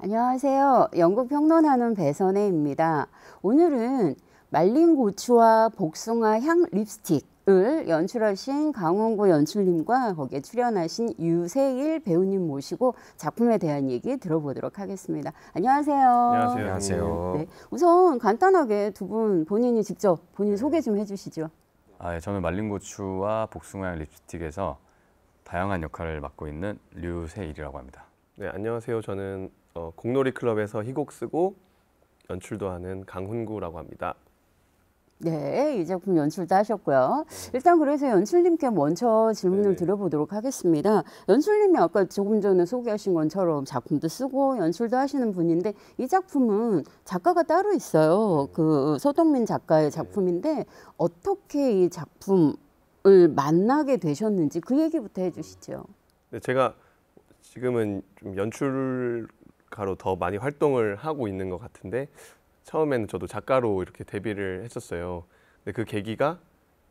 안녕하세요. 연극 평론하는 배선혜입니다. 오늘은 말린 고추와 복숭아 향 립스틱을 연출하신 강훈구 연출님과 거기에 출연하신 유세일 배우님 모시고 작품에 대한 얘기 들어보도록 하겠습니다. 안녕하세요. 안녕하세요. 네, 우선 간단하게 두 분 본인이 직접 본인 소개 좀 해주시죠. 저는 말린 고추와 복숭아 향 립스틱에서 다양한 역할을 맡고 있는 류세일이라고 합니다. 네, 안녕하세요. 저는 공놀이 클럽에서 희곡 쓰고 연출도 하는 강훈구라고 합니다. 네, 이 작품 연출도 하셨고요. 일단 그래서 연출님께 먼저 질문을 네네. 드려보도록 하겠습니다. 연출님이 아까 조금 전에 소개하신 것처럼 작품도 쓰고 연출도 하시는 분인데 이 작품은 작가가 따로 있어요. 그 서동민 작가의 작품인데 어떻게 이 작품을 만나게 되셨는지 그 얘기부터 해주시죠. 네, 제가 지금은 좀 연출가로 더 많이 활동을 하고 있는 것 같은데 처음에는 저도 작가로 이렇게 데뷔를 했었어요. 근데 그 계기가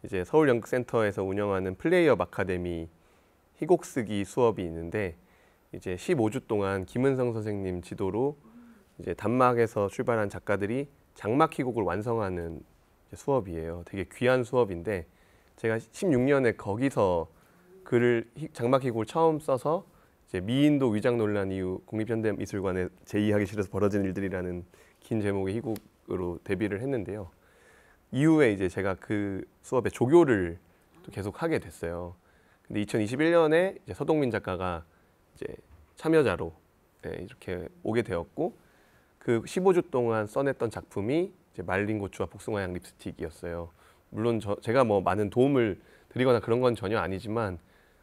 이제 서울연극센터에서 운영하는 플레이업 아카데미 희곡 쓰기 수업이 있는데 이제 15주 동안 김은성 선생님 지도로 이제 단막에서 출발한 작가들이 장막 희곡을 완성하는 수업이에요. 되게 귀한 수업인데 제가 16년에 거기서 장막 희곡을 처음 써서 이제 미인도 위장 논란 이후 국립현대미술관에 제2학예실에서 벌어진 일들이라는 긴 제목의 희곡으로 데뷔를 했는데요. 이후에 이제 제가 그 수업에 조교를 또 계속 하게 됐어요. 근데 2021년에 이제 서동민 작가가 이제 참여자로 이렇게 오게 되었고 그 15주 동안 써냈던 작품이 이제 말린 고추와 복숭아 향 립스틱이었어요. 물론 제가 뭐 많은 도움을 드리거나 그런 건 전혀 아니지만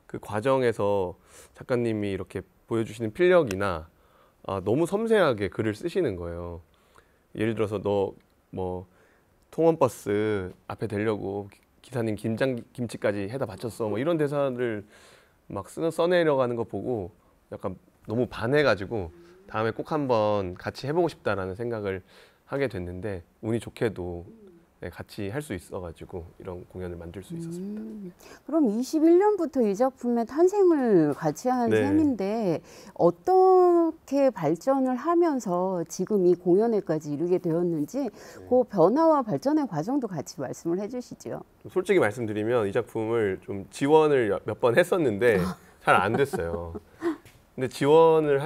그 과정에서 작가님이 이렇게 보여주시는 필력이나 너무 섬세하게 글을 쓰시는 거예요. 예를 들어서 너 뭐 통원버스 앞에 대려고 기사님 김치까지 해다 바쳤어 뭐 이런 대사를 막 써내려가는 거 보고 약간 너무 반해가지고 다음에 꼭 한번 같이 해보고 싶다라는 생각을 하게 됐는데 운이 좋게도 같이 할 수 있어가지고 이런 공연을 만들 수 있었습니다. 그럼 21년부터 이 작품의 탄생을 같이 한 네. 셈인데 어떻게 발전을 하면서 지금 이 공연회까지 이르게 되었는지 그 변화와 발전의 과정도 같이 말씀을 해주시죠. 솔직히 말씀드리면 이 작품을 좀 지원을 몇 번 했었는데 잘 안 됐어요. 근데 지원을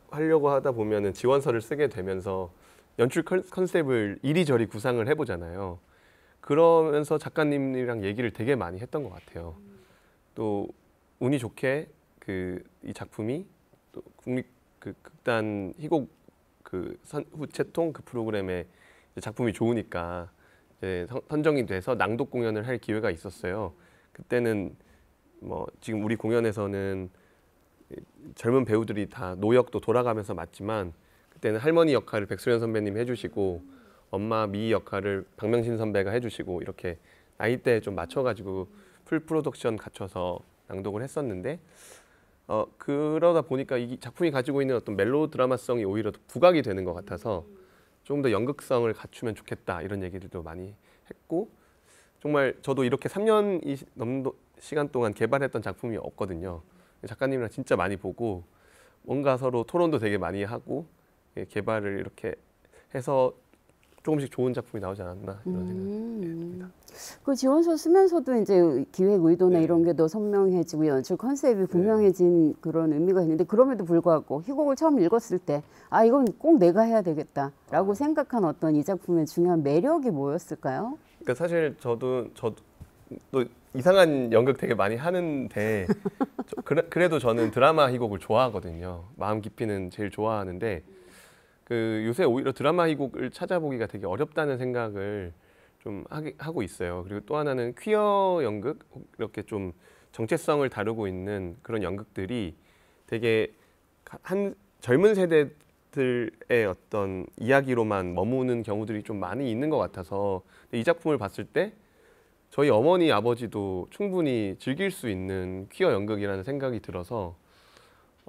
하려고 하다 보면은 지원서를 쓰게 되면서 연출 컨셉을 이리저리 구상을 해보잖아요. 그러면서 작가님이랑 얘기를 되게 많이 했던 것 같아요. 또 운이 좋게 이 작품이 또 국립 극단 희곡 후채통 그 프로그램에 작품이 좋으니까 이제 선정이 돼서 낭독 공연을 할 기회가 있었어요. 그때는 뭐 지금 우리 공연에서는 젊은 배우들이 다 노역도 돌아가면서 맡지만 그때는 할머니 역할을 백수연 선배님이 해주시고 엄마 미희 역할을 박명신 선배가 해주시고 이렇게 나이대에 좀 맞춰가지고 풀 프로덕션 갖춰서 낭독을 했었는데 그러다 보니까 이 작품이 가지고 있는 어떤 멜로 드라마성이 오히려 부각이 되는 것 같아서 조금 더 연극성을 갖추면 좋겠다 이런 얘기들도 많이 했고 정말 저도 이렇게 3년 넘는 시간 동안 개발했던 작품이 없거든요. 작가님이랑 진짜 많이 보고 뭔가 서로 토론도 되게 많이 하고 개발을 이렇게 해서 조금씩 좋은 작품이 나오지 않았나 이런 생각입니다. 그 지원서 쓰면서도 이제 기획 의도나 네. 이런 게 더 선명해지고 연출 컨셉이 분명해진 그런 의미가 있는데 그럼에도 불구하고 희곡을 처음 읽었을 때 이건 꼭 내가 해야 되겠다라고 생각한 어떤 이 작품의 중요한 매력이 뭐였을까요? 그러니까 사실 저도 또 이상한 연극 되게 많이 하는데 그래도 저는 드라마 희곡을 좋아하거든요. 마음 깊이는 제일 좋아하는데 요새 오히려 드라마 희곡을 찾아보기가 되게 어렵다는 생각을 좀 하고 있어요. 그리고 또 하나는 퀴어 연극 이렇게 좀 정체성을 다루고 있는 그런 연극들이 되게 젊은 세대들의 어떤 이야기로만 머무는 경우들이 좀 많이 있는 것 같아서 이 작품을 봤을 때 저희 어머니 아버지도 충분히 즐길 수 있는 퀴어 연극이라는 생각이 들어서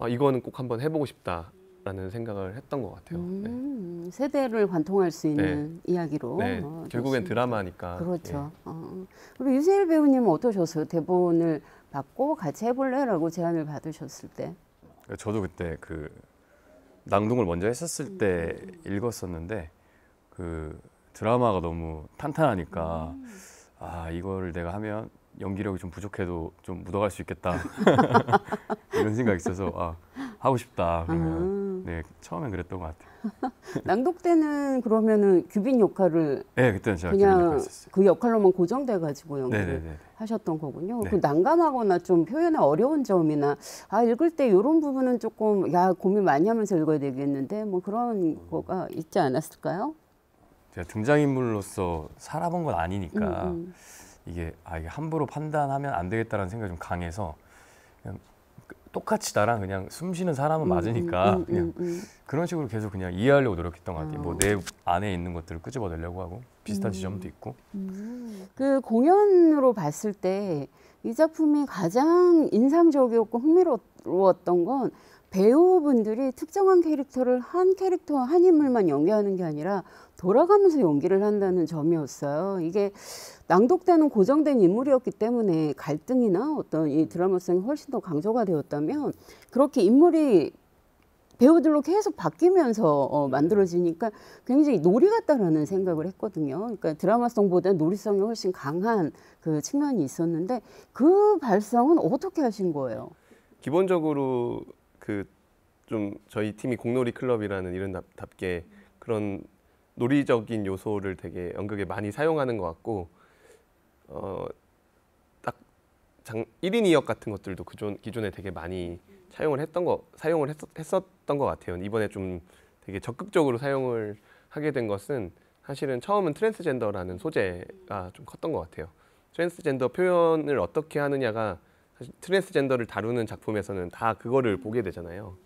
이거는 꼭 한번 해보고 싶다라는 생각을 했던 것 같아요. 네. 세대를 관통할 수 있는 이야기로. 네, 결국엔 좋습니다. 드라마니까. 그렇죠. 그리고 유세일 배우님은 어떠셨어요? 대본을 받고 같이 해볼래라고 제안을 받으셨을 때. 저도 그때 낭독을 먼저 했었을 때 읽었었는데 그 드라마가 너무 탄탄하니까 아 이거를 내가 하면 연기력이 좀 부족해도 좀 묻어갈 수 있겠다 이런 생각이 있어서 아, 하고 싶다 그러면 네 처음엔 그랬던 것 같아요. 낭독 때는 그러면은 규빈 역할을 네 그때는 제가 기분 그냥 나빴었어요. 그 역할로만 고정돼 가지고 연기를 네네네. 하셨던 거군요. 네. 그 난감하거나 좀 표현에 어려운 점이나 아 읽을 때 이런 부분은 조금 야 고민 많이 하면서 읽어야 되겠는데 뭐 그런 거가 있지 않았을까요? 제가 등장인물로서 살아본 건 아니니까 이게 함부로 판단하면 안 되겠다라는 생각이 좀 강해서 그냥 똑같이 나랑 그냥 숨 쉬는 사람은 맞으니까 그냥 그런 식으로 계속 그냥 이해하려고 노력했던 것 같아요. 뭐 내 안에 있는 것들을 끄집어내려고 하고 비슷한 지점도 있고. 그 공연으로 봤을 때 이 작품이 가장 인상적이었고 흥미로웠던 건 배우분들이 특정한 캐릭터를 한 캐릭터 한 인물만 연기하는 게 아니라 돌아가면서 연기를 한다는 점이었어요. 이게 낭독되는 고정된 인물이었기 때문에 갈등이나 어떤 이 드라마성이 훨씬 더 강조가 되었다면 그렇게 인물이 배우들로 계속 바뀌면서 만들어지니까 굉장히 놀이 같다라는 생각을 했거든요. 그러니까 드라마성보다 놀이성이 훨씬 강한 그 측면이 있었는데 그 발상은 어떻게 하신 거예요? 기본적으로 그 좀 저희 팀이 공놀이 클럽이라는 이름답게 그런 놀이적인 요소를 되게 연극에 많이 사용하는 것 같고 딱 1인 2역 같은 것들도 기존에 되게 많이 사용을 했었던 것 같아요. 이번에 좀 되게 적극적으로 사용을 하게 된 것은 사실은 처음은 트랜스젠더라는 소재가 좀 컸던 것 같아요. 트랜스젠더 표현을 어떻게 하느냐가 사실 트랜스젠더를 다루는 작품에서는 다 그거를 보게 되잖아요.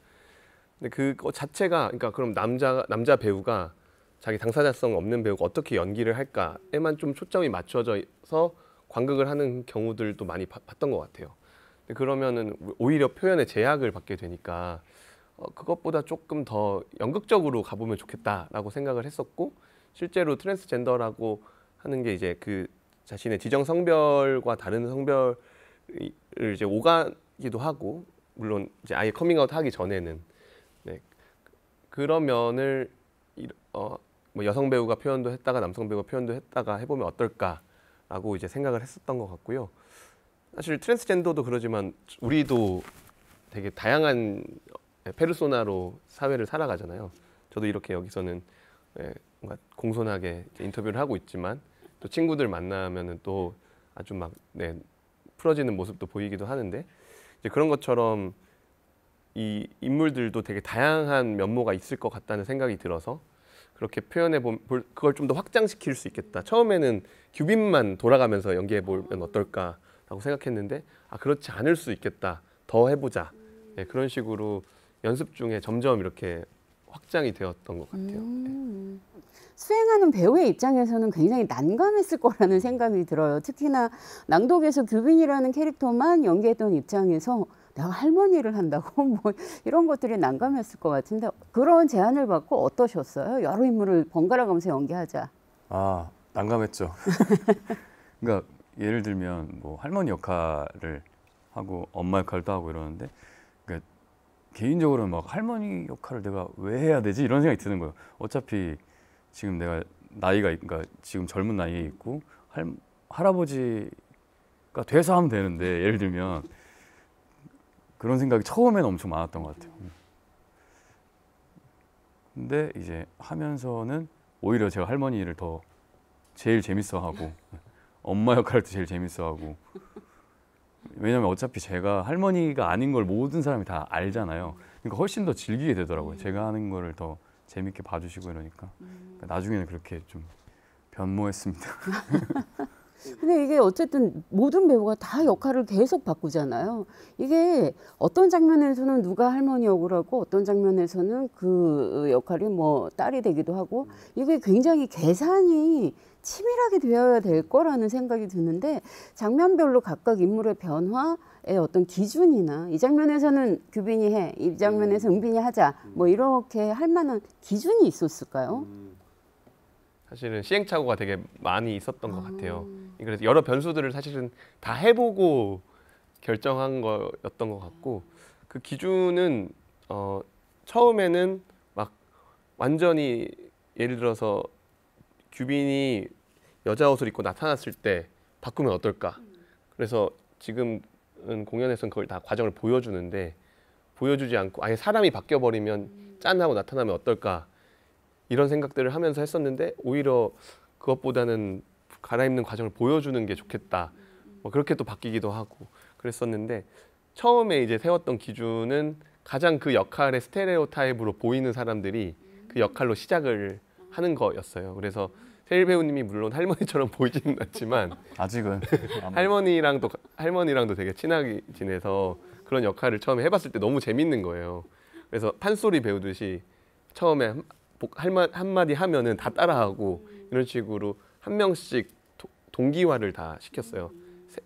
근데 그거 자체가 그러니까 그럼 남자 배우가 자기 당사자성 없는 배우가 어떻게 연기를 할까에만 좀 초점이 맞춰져서 관극을 하는 경우들도 많이 봤던 것 같아요. 근데 그러면은 오히려 표현에 제약을 받게 되니까 그것보다 조금 더 연극적으로 가보면 좋겠다라고 생각을 했었고 실제로 트랜스젠더라고 하는 게 이제 그 자신의 지정 성별과 다른 성별을 이제 오가기도 하고 물론 이제 아예 커밍아웃 하기 전에는 네, 그런 면을 뭐 여성 배우가 표현도 했다가 남성 배우가 표현도 했다가 해보면 어떨까라고 이제 생각을 했었던 것 같고요. 사실 트랜스젠더도 그러지만 우리도 되게 다양한 페르소나로 사회를 살아가잖아요. 저도 이렇게 여기서는 뭔가 공손하게 인터뷰를 하고 있지만 또 친구들 만나면은 또 아주 막 풀어지는 모습도 보이기도 하는데 이제 그런 것처럼 이 인물들도 되게 다양한 면모가 있을 것 같다는 생각이 들어서 그렇게 표현해 보면 그걸 좀 더 확장시킬 수 있겠다. 처음에는 규빈만 돌아가면서 연기해 보면 어떨까라고 생각했는데 그렇지 않을 수 있겠다. 더 해보자. 네, 그런 식으로 연습 중에 점점 이렇게 확장이 되었던 것 같아요. 네. 수행하는 배우의 입장에서는 굉장히 난감했을 거라는 생각이 들어요. 특히나 낭독에서 규빈이라는 캐릭터만 연기했던 입장에서 내가 할머니를 한다고 뭐 이런 것들이 난감했을 것 같은데 그런 제안을 받고 어떠셨어요? 여러 인물을 번갈아 가면서 연기하자. 아 난감했죠. 그러니까 예를 들면 뭐 할머니 역할을 하고 엄마 역할도 하고 이러는데 그러니까 개인적으로는 막 할머니 역할을 내가 왜 해야 되지 이런 생각이 드는 거예요. 어차피 지금 내가 나이가 그러니까 지금 젊은 나이에 있고 할아버지가 돼서 하면 되는데 예를 들면 그런 생각이 처음에는 엄청 많았던 것 같아요. 근데 이제 하면서는 오히려 제가 할머니를 더 제일 재밌어하고 엄마 역할도 제일 재밌어하고 왜냐면 어차피 제가 할머니가 아닌 걸 모든 사람이 다 알잖아요. 그러니까 훨씬 더 즐기게 되더라고요. 제가 하는 거를 더 재밌게 봐주시고 이러니까 나중에는 그렇게 좀 변모했습니다. 근데 이게 어쨌든 모든 배우가 다 역할을 계속 바꾸잖아요. 이게 어떤 장면에서는 누가 할머니 역을 하고 어떤 장면에서는 그 역할이 뭐 딸이 되기도 하고 이게 굉장히 계산이 치밀하게 되어야 될 거라는 생각이 드는데 장면별로 각각 인물의 변화의 어떤 기준이나 이 장면에서는 규빈이 해, 이 장면에서 은빈이 하자 뭐 이렇게 할 만한 기준이 있었을까요? 사실은 시행착오가 되게 많이 있었던 것 같아요. 그래서 여러 변수들을 사실은 다 해보고 결정한 거였던 것 같고 그 기준은 처음에는 완전히 예를 들어서 규빈이 여자 옷을 입고 나타났을 때 바꾸면 어떨까? 그래서 지금은 공연에서는 그걸 다 과정을 보여주는데 보여주지 않고 아예 사람이 바뀌어버리면 짠 하고 나타나면 어떨까? 이런 생각들을 하면서 했었는데 오히려 그것보다는 갈아입는 과정을 보여주는 게 좋겠다. 뭐 그렇게 또 바뀌기도 하고 그랬었는데 처음에 이제 세웠던 기준은 가장 그 역할의 스테레오타입으로 보이는 사람들이 그 역할로 시작을 하는 거였어요. 그래서 세일 배우님이 물론 할머니처럼 보이지는 않지만 아직은 할머니랑도 되게 친하게 지내서 그런 역할을 처음에 해봤을 때 너무 재밌는 거예요. 그래서 판소리 배우듯이 처음에 한마디 하면은 다 따라하고 이런 식으로 한 명씩 동기화를 다 시켰어요.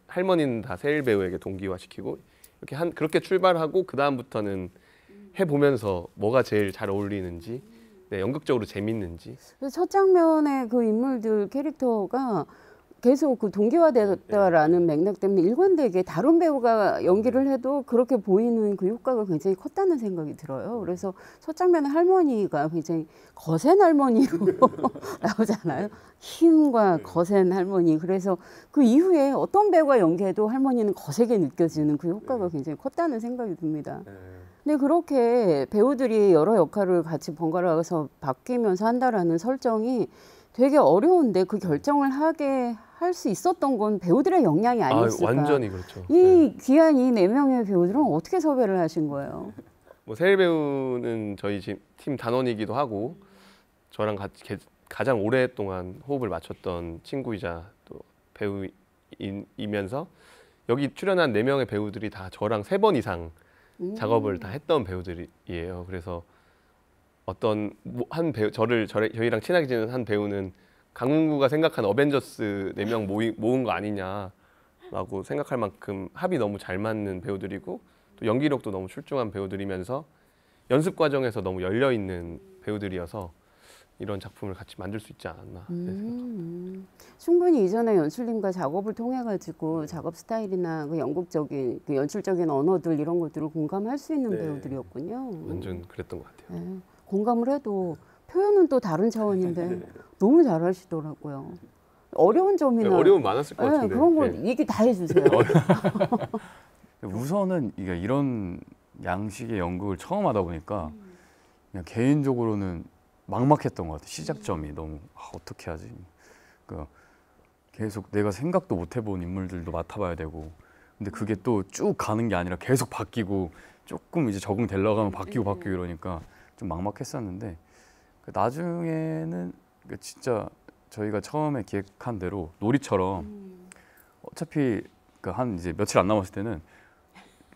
할머니는 다 세일 배우에게 동기화 시키고 이렇게 그렇게 출발하고 그 다음부터는 해보면서 뭐가 제일 잘 어울리는지, 네, 연극적으로 재밌는지. 첫 장면의 그 인물들 캐릭터가 계속 그 동기화됐다라는 맥락 때문에 일관되게 다른 배우가 연기를 해도 그렇게 보이는 그 효과가 굉장히 컸다는 생각이 들어요. 그래서 첫 장면에 할머니가 굉장히 거센 할머니로 나오잖아요. 힘과 거센 할머니. 그래서 그 이후에 어떤 배우가 연기해도 할머니는 거세게 느껴지는 그 효과가 굉장히 컸다는 생각이 듭니다. 근데 그렇게 배우들이 여러 역할을 같이 번갈아가서 바뀌면서 한다라는 설정이 되게 어려운데 그 결정을 하게 할 수 있었던 건 배우들의 역량이 아니었을까. 완전히 그렇죠. 이 귀한 이 4명의 배우들은 어떻게 섭외를 하신 거예요? 뭐 세일 배우는 저희 팀 단원이기도 하고 저랑 같이 가장 오랫동안 호흡을 맞췄던 친구이자 또 배우이면서 여기 출연한 4명의 배우들이 다 저랑 3번 이상 작업을 다 했던 배우들이에요. 그래서 어떤 한 배우 저희랑 친하게 지내는 한 배우는 강문구가 생각한 어벤져스 4명 모은 거 아니냐라고 생각할 만큼 합이 너무 잘 맞는 배우들이고 또 연기력도 너무 출중한 배우들이면서 연습 과정에서 너무 열려 있는 배우들이어서 이런 작품을 같이 만들 수 있지 않았나. 충분히 이전에 연출님과 작업을 통해 가지고 작업 스타일이나 그 연극적인 그 연출적인 언어들 이런 것들을 공감할 수 있는 배우들이었군요. 완전 그랬던 것 같아요. 네. 공감을 해도 표현은 또 다른 차원인데 너무 잘하시더라고요. 어려운 점이나 어려움 많았을 것 같은데. 그런 거 얘기 다 해주세요. 우선은 이게 이런 양식의 연극을 처음 하다 보니까 그냥 개인적으로는 막막했던 것 같아요. 시작점이 너무 어떻게 하지? 그러니까 계속 내가 생각도 못 해본 인물들도 맡아봐야 되고 근데 그게 또 쭉 가는 게 아니라 계속 바뀌고 조금 이제 적응되려고 하면 바뀌고 이러니까 좀 막막했었는데 나중에는 진짜 저희가 처음에 기획한 대로 놀이처럼 어차피 한 이제 며칠 안 남았을 때는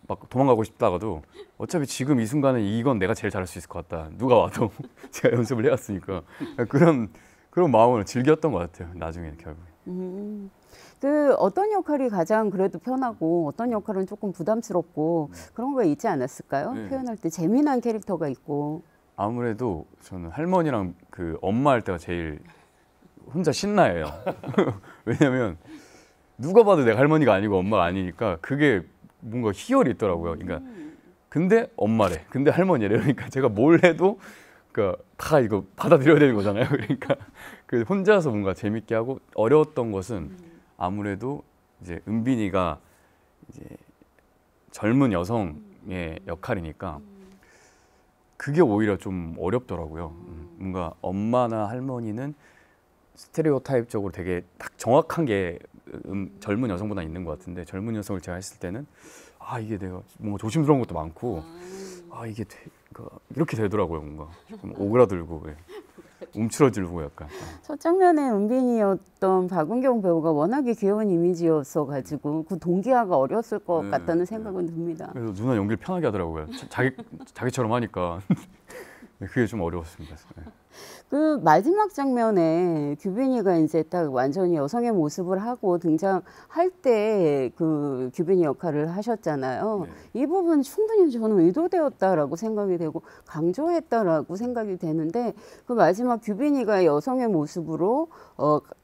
막 도망가고 싶다가도 어차피 지금 이 순간에 이건 내가 제일 잘할 수 있을 것 같다. 누가 와도 제가 연습을 해왔으니까 그런 마음을 즐겼던 것 같아요. 나중에 결국에. 그 어떤 역할이 가장 그래도 편하고 어떤 역할은 조금 부담스럽고 그런 거 있지 않았을까요? 네. 표현할 때 재미난 캐릭터가 있고. 아무래도 저는 할머니랑 그 엄마 할 때가 제일 혼자 신나해요. 왜냐면 누가 봐도 내가 할머니가 아니고 엄마가 아니니까 그게 뭔가 희열이 있더라고요. 그러니까 근데 엄마래, 근데 할머니래. 그러니까 제가 뭘 해도 그러니까 다 이거 받아들여야 되는 거잖아요. 그러니까 그 혼자서 뭔가 재밌게 하고 어려웠던 것은 아무래도 이제 은빈이가 이제 젊은 여성의 역할이니까 그게 오히려 좀 어렵더라고요. 뭔가 엄마나 할머니는 스테레오타입적으로 되게 딱 정확한 게 젊은 여성보다 있는 것 같은데 젊은 여성을 제가 했을 때는 이게 내가 뭔가 조심스러운 것도 많고 이게 이렇게 되더라고요. 뭔가 좀 오그라들고 움츠러들고 약간. 첫 장면에 은빈이었던 박은경 배우가 워낙에 귀여운 이미지였어 가지고 그 동기화가 어려웠을 것 같다는 생각은 듭니다. 그래서 누나 연기를 편하게 하더라고요. 자기처럼 하니까. 그게 좀 어려웠습니다. 그 마지막 장면에 규빈이가 이제 딱 완전히 여성의 모습을 하고 등장할 때 그 규빈이 역할을 하셨잖아요. 네. 이 부분 충분히 저는 의도되었다라고 생각이 되고 강조했다라고 생각이 되는데 그 마지막 규빈이가 여성의 모습으로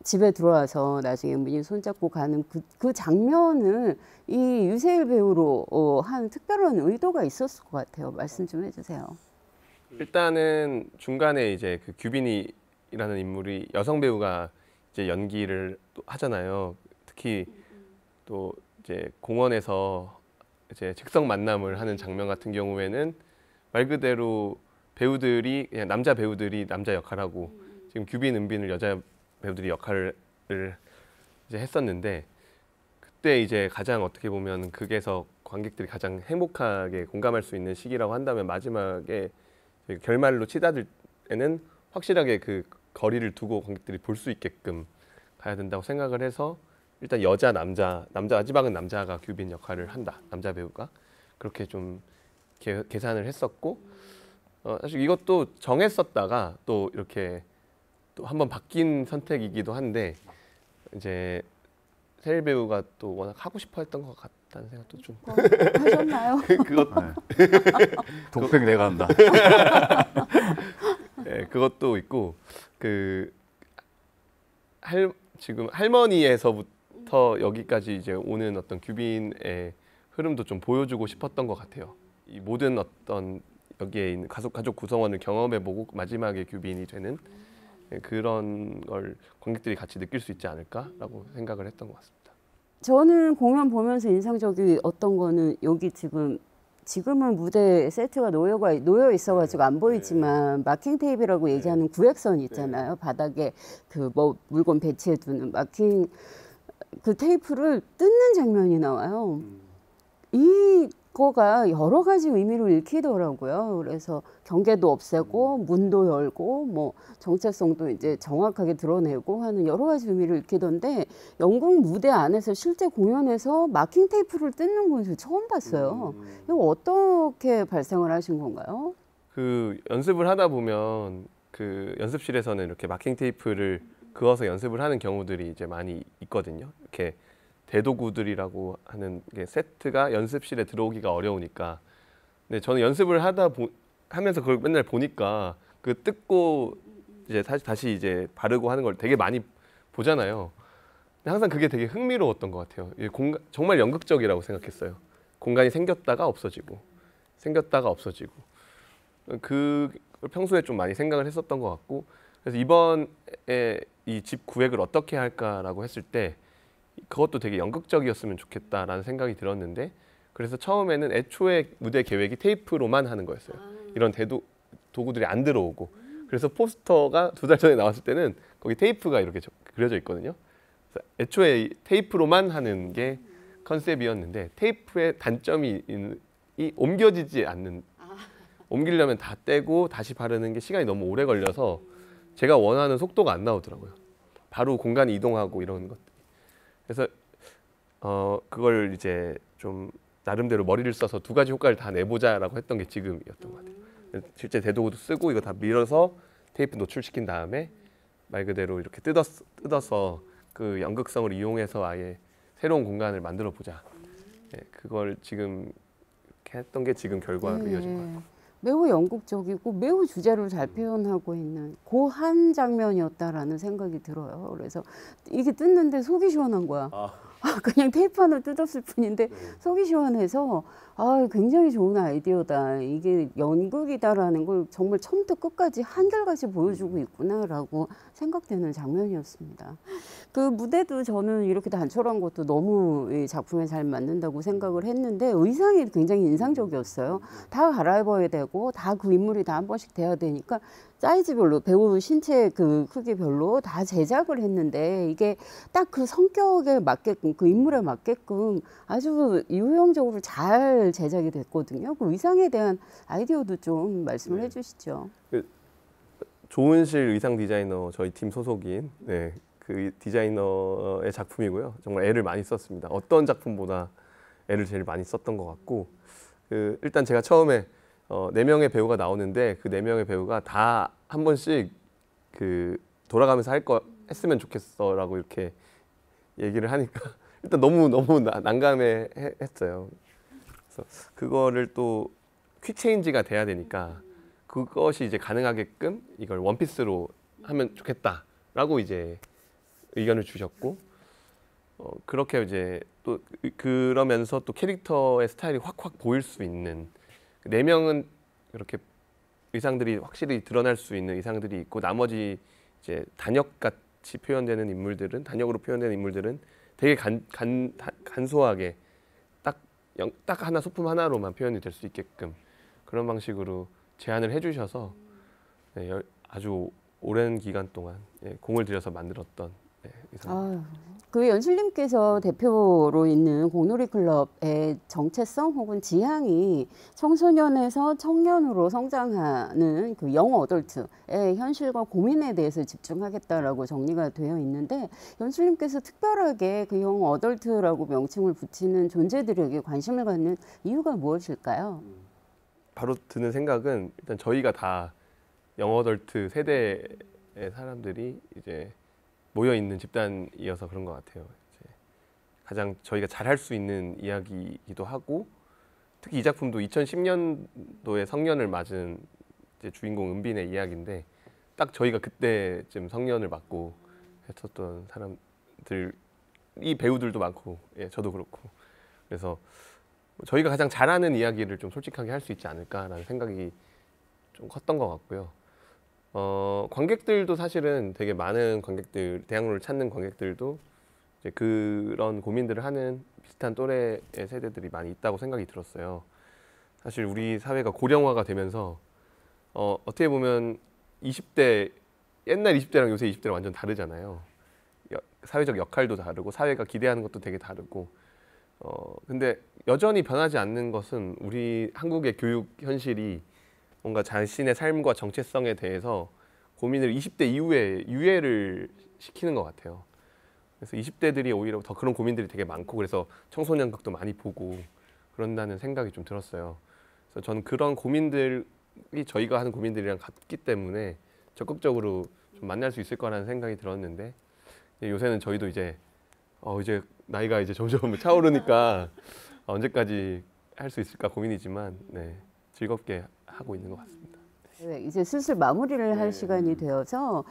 집에 들어와서 나중에 은빈이 손잡고 가는 그 장면을 이 유세일 배우로 한 특별한 의도가 있었을 것 같아요. 말씀 좀 해주세요. 일단은 중간에 이제 그 규빈이라는 인물이 여성 배우가 이제 연기를 또 하잖아요. 특히 또 이제 공원에서 이제 즉석 만남을 하는 장면 같은 경우에는 말 그대로 배우들이 그냥 남자 배우들이 남자 역할하고 지금 규빈, 은빈을 여자 배우들이 역할을 이제 했었는데 그때 이제 가장 어떻게 보면 극에서 관객들이 가장 행복하게 공감할 수 있는 시기라고 한다면 마지막에 결말로 치닫을 때는 확실하게 그 거리를 두고 관객들이 볼 수 있게끔 가야 된다고 생각을 해서 일단 여자 남자 마지막은 남자가 규빈 역할을 한다. 남자 배우가 그렇게 좀 계산을 했었고 사실 이것도 정했었다가 또 이렇게 또 한번 바뀐 선택이기도 한데 이제 세일 배우가 또 워낙 하고 싶어 했던 것 같다는 생각도 좀 하셨나요? 그것 네. 독백 내가 한다. 네, 그것도 있고 그 지금 할머니에서부터 여기까지 이제 오는 어떤 규빈의 흐름도 좀 보여주고 싶었던 것 같아요. 이 모든 어떤 여기에 있는 가족 구성원을 경험해보고 마지막에 규빈이 되는 그런 걸 관객들이 같이 느낄 수 있지 않을까라고 생각을 했던 것 같습니다. 저는 공연 보면서 인상적이었던 거는 여기 지금은 무대 세트가 놓여 있어가지고 안 보이지만 마킹 테이프라고 얘기하는 구획선 있잖아요. 바닥에 그 뭐 물건 배치해두는 마킹 그 테이프를 뜯는 장면이 나와요. 이거가 여러 가지 의미를 읽히더라고요. 그래서 경계도 없애고 문도 열고 뭐 정체성도 이제 정확하게 드러내고 하는 여러 가지 의미를 읽히던데 영국 무대 안에서 실제 공연에서 마킹 테이프를 뜯는 건 처음 봤어요. 이거 어떻게 발생을 하신 건가요? 그 연습을 하다 보면 그 연습실에서는 이렇게 마킹 테이프를 그어서 연습을 하는 경우들이 이제 많이 있거든요. 이렇게 대도구들이라고 하는 게 세트가 연습실에 들어오기가 어려우니까. 근데 저는 연습을 하면서 그걸 맨날 보니까 그 뜯고 이제 다시 이제 바르고 하는 걸 되게 많이 보잖아요. 근데 항상 그게 되게 흥미로웠던 것 같아요. 정말 연극적이라고 생각했어요. 공간이 생겼다가 없어지고, 생겼다가 없어지고. 그 평소에 좀 많이 생각을 했었던 것 같고, 그래서 이번에 이 집 구획을 어떻게 할까라고 했을 때 그것도 되게 연극적이었으면 좋겠다라는 생각이 들었는데, 그래서 처음에는 애초에 무대 계획이 테이프로만 하는 거였어요. 이런 도구들이 안 들어오고. 그래서 포스터가 2달 전에 나왔을 때는 거기 테이프가 이렇게 그려져 있거든요. 그래서 애초에 테이프로만 하는 게 컨셉이었는데 테이프의 단점이 옮겨지지 않는, 옮기려면 다 떼고 다시 바르는 게 시간이 너무 오래 걸려서 제가 원하는 속도가 안 나오더라고요. 바로 공간이 이동하고 이런 것들이. 그래서 그걸 이제 좀 나름대로 머리를 써서 2가지 효과를 다 내보자라고 했던 게 지금이었던 것 같아요. 실제 대도구도 쓰고 이거 다 밀어서 테이프 노출시킨 다음에 말 그대로 이렇게 뜯어서 그 연극성을 이용해서 아예 새로운 공간을 만들어 보자. 네, 그걸 지금 이렇게 했던 게 지금 결과로 이어진 것 같아요. 매우 연극적이고 매우 주제를 잘 표현하고 있는 그 한 장면이었다라는 생각이 들어요. 그래서 이게 뜯는데 속이 시원한 거야. 그냥 테이프 하나 뜯었을 뿐인데 속이 시원해서 굉장히 좋은 아이디어다. 이게 연극이다라는 걸 정말 처음부터 끝까지 한결같이 보여주고 있구나라고 생각되는 장면이었습니다. 그 무대도 저는 이렇게 단촐한 것도 너무 이 작품에 잘 맞는다고 생각을 했는데 의상이 굉장히 인상적이었어요. 다 갈아입어야 되고 다 그 인물이 다 한 번씩 돼야 되니까 사이즈별로 배우 신체 그 크기별로 다 제작을 했는데 이게 딱 그 성격에 맞게끔 그 인물에 맞게끔 아주 유형적으로 잘 제작이 됐거든요. 그 의상에 대한 아이디어도 좀 말씀을 해주시죠. 조은실 의상 디자이너 저희 팀 소속인 그 디자이너의 작품이고요. 정말 애를 많이 썼습니다. 어떤 작품보다 애를 제일 많이 썼던 것 같고 일단 제가 처음에 4명의 배우가 나오는데 그 4명의 배우가 다 한 번씩 돌아가면서 했으면 좋겠어라고 이렇게 얘기를 하니까 일단 너무 난감했어요. 그래서 그거를 또 퀵체인지가 돼야 되니까 그것이 이제 가능하게끔 이걸 원피스로 하면 좋겠다라고 이제 의견을 주셨고 그렇게 이제 또 그러면서 또 캐릭터의 스타일이 확 보일 수 있는 4명은 이렇게 의상들이 확실히 드러날 수 있는 의상들이 있고 나머지 이제 단역같이 표현되는 인물들은 단역으로 표현되는 인물들은 되게 간소하게 딱 하나 소품 하나로만 표현이 될 수 있게끔 그런 방식으로 제안을 해주셔서 네, 아주 오랜 기간 동안 공을 들여서 만들었던 의상. 그 연출님께서 대표로 있는 공놀이 클럽의 정체성 혹은 지향이 청소년에서 청년으로 성장하는 그 영 어덜트의 현실과 고민에 대해서 집중하겠다라고 정리가 되어 있는데 연출님께서 특별하게 그 영 어덜트라고 명칭을 붙이는 존재들에게 관심을 갖는 이유가 무엇일까요? 바로 드는 생각은 일단 저희가 다 영 어덜트 세대의 사람들이 이제 모여 있는 집단이어서 그런 것 같아요. 이제 가장 저희가 잘할 수 있는 이야기이기도 하고 특히 이 작품도 2010년도에 성년을 맞은 이제 주인공 은빈의 이야기인데 딱 저희가 그때쯤 성년을 맞고 했었던 사람들 이 배우들도 많고 저도 그렇고 그래서 저희가 가장 잘하는 이야기를 좀 솔직하게 할 수 있지 않을까라는 생각이 좀 컸던 것 같고요. 관객들도 사실은 되게 많은 관객들, 대학로를 찾는 관객들도 이제 그런 고민들을 하는 비슷한 또래의 세대들이 많이 있다고 생각이 들었어요. 사실 우리 사회가 고령화가 되면서 어떻게 보면 20대, 옛날 20대랑 요새 20대랑 완전 다르잖아요. 사회적 역할도 다르고 사회가 기대하는 것도 되게 다르고 근데 여전히 변하지 않는 것은 우리 한국의 교육 현실이 뭔가 자신의 삶과 정체성에 대해서 고민을 20대 이후에 유예를 시키는 것 같아요. 그래서 20대들이 오히려 더 그런 고민들이 되게 많고 그래서 청소년극도 많이 보고 그런다는 생각이 좀 들었어요. 그래서 저는 그런 고민들이 저희가 하는 고민들이랑 같기 때문에 적극적으로 좀 만날 수 있을 거라는 생각이 들었는데 요새는 저희도 이제 나이가 이제 점점 차오르니까 언제까지 할 수 있을까 고민이지만 즐겁게 하고 있는 것 같습니다. 네, 이제 슬슬 마무리를 할 시간이 되어서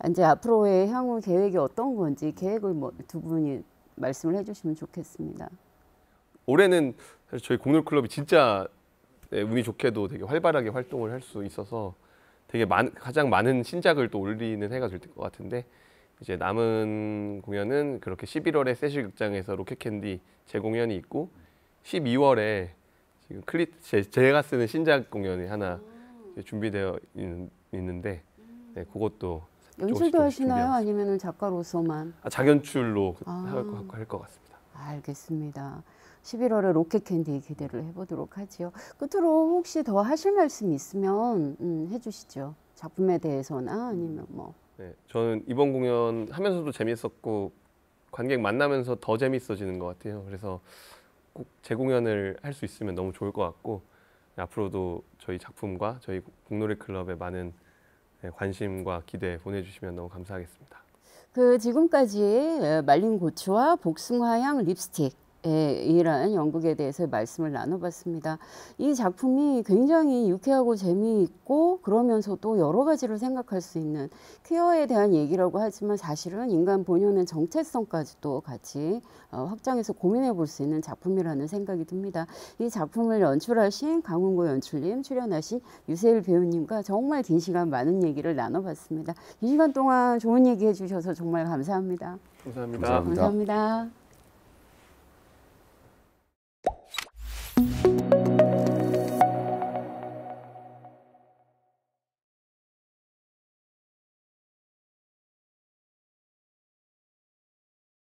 이제 앞으로의 향후 계획이 어떤 건지 계획을 두 분이 말씀을 해주시면 좋겠습니다. 올해는 사실 저희 공놀클럽이 진짜 운이 좋게도 되게 활발하게 활동을 할 수 있어서 되게 가장 많은 신작을 또 올리는 해가 될 것 같은데 이제 남은 공연은 그렇게 11월에 세실극장에서 로켓캔디 재공연이 있고 12월에 지금 제가 쓰는 신작 공연이 하나 준비되어 있는데 그것도 연출도 하시나요? 아니면 작가로서만? 작연출로 할 것 같습니다. 알겠습니다. 11월에 로켓캔디 기대를 해보도록 하지요. 끝으로 혹시 더 하실 말씀 있으면 해주시죠. 작품에 대해서나 아니면 뭐. 저는 이번 공연 하면서도 재밌었고 관객 만나면서 더 재밌어지는 것 같아요. 그래서 꼭 재공연을 할 수 있으면 너무 좋을 것 같고 앞으로도 저희 작품과 저희 공놀이 클럽에 많은 관심과 기대 보내주시면 너무 감사하겠습니다. 지금까지 말린 고추와 복숭아향 립스틱 이란 연극에 대해서 말씀을 나눠봤습니다. 이 작품이 굉장히 유쾌하고 재미있고 그러면서도 여러 가지를 생각할 수 있는 퀴어에 대한 얘기라고 하지만 사실은 인간 본연의 정체성까지도 같이 확장해서 고민해 볼 수 있는 작품이라는 생각이 듭니다. 이 작품을 연출하신 강훈구 연출님, 출연하신 유세일 배우님과 정말 긴 시간 많은 얘기를 나눠봤습니다. 이 시간 동안 좋은 얘기 해주셔서 정말 감사합니다. 감사합니다. 감사합니다. 감사합니다.